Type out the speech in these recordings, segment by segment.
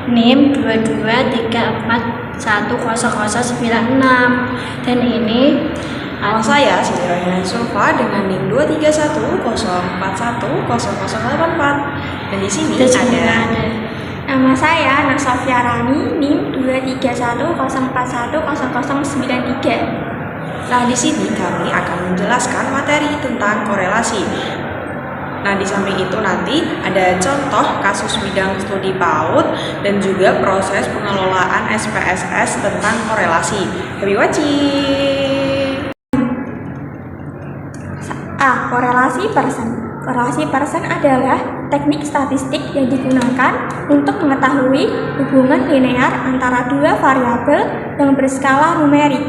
NIM 223410096. Dan ini nama saya Siti Rohana Sofa dengan NIM 23104100084. Dan di sini ada nama saya Nasofia Rani, NIM 23104100093. Nah, di sini kami akan menjelaskan materi tentang korelasi. Nah, di samping itu nanti ada contoh kasus bidang studi PAUD dan juga proses pengelolaan SPSS tentang korelasi. Happy watching! A. Korelasi persen. Korelasi persen adalah teknik statistik yang digunakan untuk mengetahui hubungan linear antara dua variabel yang berskala numerik,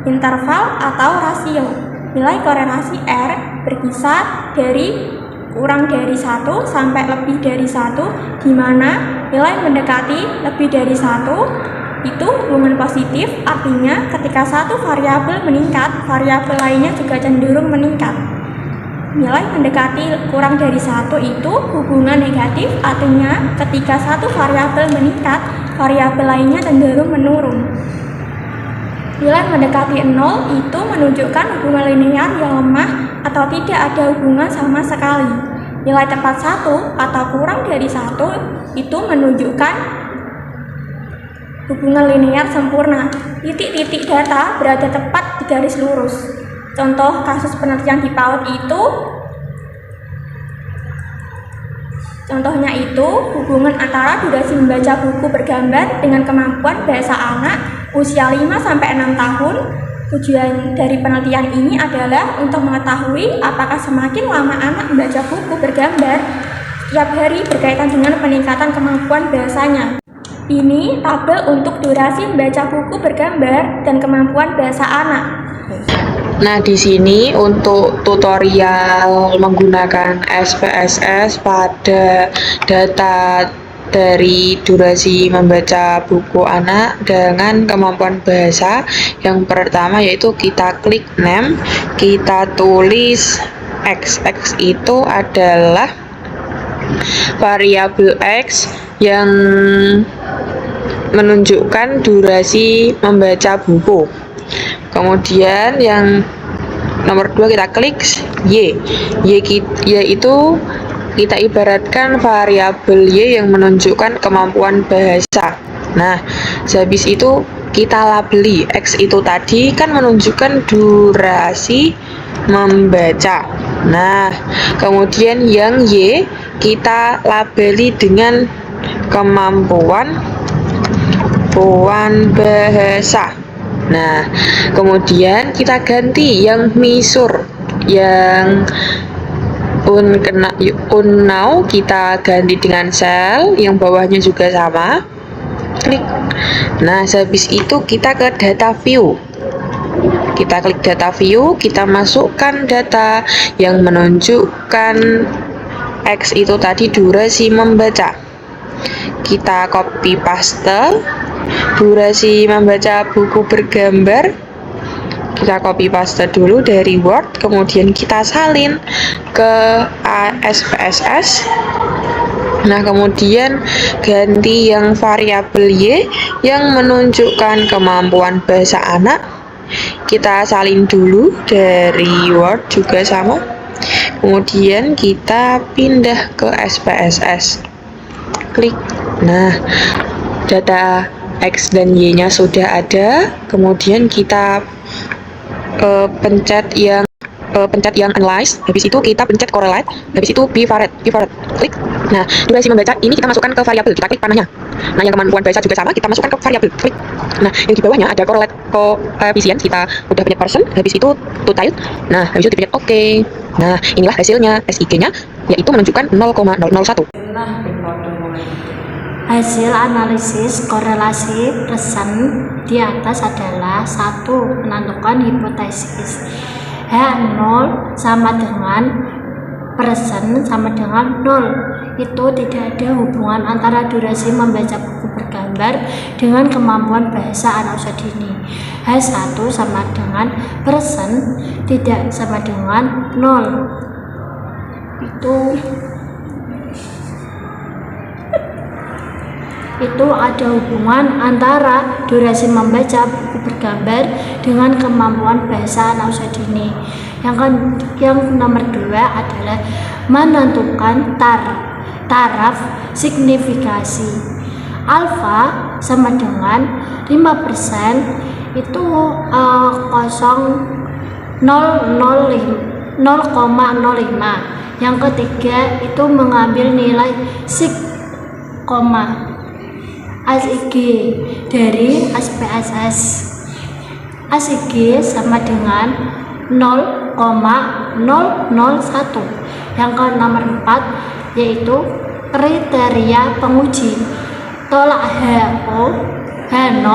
interval atau rasio. Nilai korelasi R berkisar dari kurang dari 1 sampai lebih dari 1, di mana nilai mendekati lebih dari 1 itu hubungan positif, artinya ketika satu variabel meningkat, variabel lainnya juga cenderung meningkat. Nilai mendekati kurang dari 1 itu hubungan negatif, artinya ketika satu variabel meningkat, variabel lainnya cenderung menurun. Nilai mendekati 0 itu menunjukkan hubungan linear yang lemah atau tidak ada hubungan sama sekali. Nilai tepat 1 atau kurang dari 1 itu menunjukkan hubungan linear sempurna. Titik-titik data berada tepat di garis lurus. Contoh kasus penelitian di PAUD itu, contohnya itu hubungan antara durasi membaca buku bergambar dengan kemampuan bahasa anak usia 5-6 tahun. Tujuan dari penelitian ini adalah untuk mengetahui apakah semakin lama anak membaca buku bergambar setiap hari berkaitan dengan peningkatan kemampuan bahasanya. Ini tabel untuk durasi membaca buku bergambar dan kemampuan bahasa anak. Nah, di sini untuk tutorial menggunakan SPSS pada data dari durasi membaca buku anak dengan kemampuan bahasa. Yang pertama yaitu kita klik name, kita tulis X. X itu adalah variabel X yang menunjukkan durasi membaca buku. Kemudian yang nomor 2 kita klik Y. Yaitu kita ibaratkan variabel Y yang menunjukkan kemampuan bahasa. Nah, habis itu kita labeli. X itu tadi kan menunjukkan durasi membaca. Nah, kemudian yang Y kita labeli dengan kemampuan bahasa. Nah, kemudian kita ganti yang misur, yang now kita ganti dengan sel yang bawahnya juga sama. Klik. Nah, habis itu kita ke data view. Kita klik data view, kita masukkan data yang menunjukkan X itu tadi durasi membaca. Kita copy paste durasi membaca buku bergambar. Kita copy paste dulu dari Word, kemudian kita salin ke SPSS. Nah, kemudian ganti yang variabel Y yang menunjukkan kemampuan bahasa anak. Kita salin dulu dari Word juga sama. Kemudian kita pindah ke SPSS. Klik. Nah, data X dan Y-nya sudah ada. Kemudian kita pencet yang analyze, habis itu kita pencet correlate, habis itu pivot. Klik. Nah, durasi membaca ini kita masukkan ke variabel, kita klik panahnya. Nah, yang kemampuan bahasa juga sama, kita masukkan ke variabel. Klik. Nah, yang di bawahnya ada correlate coefficient, kita udah pencet persen, habis itu total. Nah, habis itu dipencet OK. Nah, inilah hasilnya SIG-nya, yaitu menunjukkan 0,001. hasil analisis korelasi persen di atas adalah 1. Menentukan hipotesis H0 sama dengan persen sama dengan 0. Itu tidak ada hubungan antara durasi membaca buku bergambar dengan kemampuan bahasa anak usia dini. H1 sama dengan persen tidak sama dengan 0. Itu itu ada hubungan antara durasi membaca buku bergambar dengan kemampuan bahasa anak usia dini. Yang nomor 2 adalah menentukan taraf signifikasi. Alfa sama dengan 5% itu 0,05. Yang ketiga itu mengambil nilai ASIG dari SPSS. ASIG sama dengan 0,001. Yang ke nomor 4 yaitu kriteria penguji. Tolak H0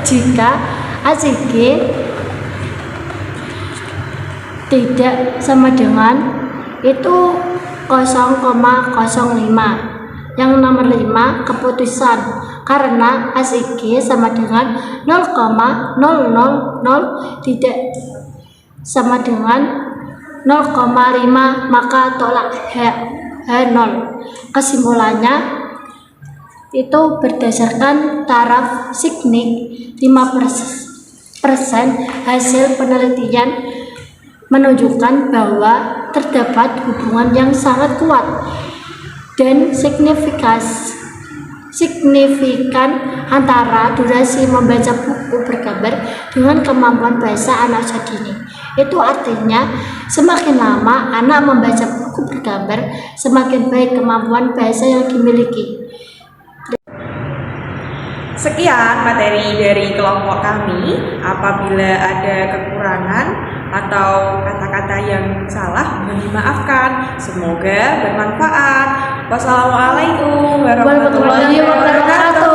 jika ASIG tidak sama dengan itu 0,05. Yang nomor 5 keputusan, karena ASIG sama dengan 0,000 tidak sama dengan 0,5 maka tolak H0. Kesimpulannya itu berdasarkan taraf signik 5%, hasil penelitian menunjukkan bahwa terdapat hubungan yang sangat kuat dan signifikan antara durasi membaca buku bergambar dengan kemampuan bahasa anak usia dini. Itu artinya semakin lama anak membaca buku bergambar, semakin baik kemampuan bahasa yang dimiliki. Sekian materi dari kelompok kami. Apabila ada kekurangan atau kata-kata yang salah, mohon dimaafkan. Semoga bermanfaat. Wassalamualaikum warahmatullahi wabarakatuh.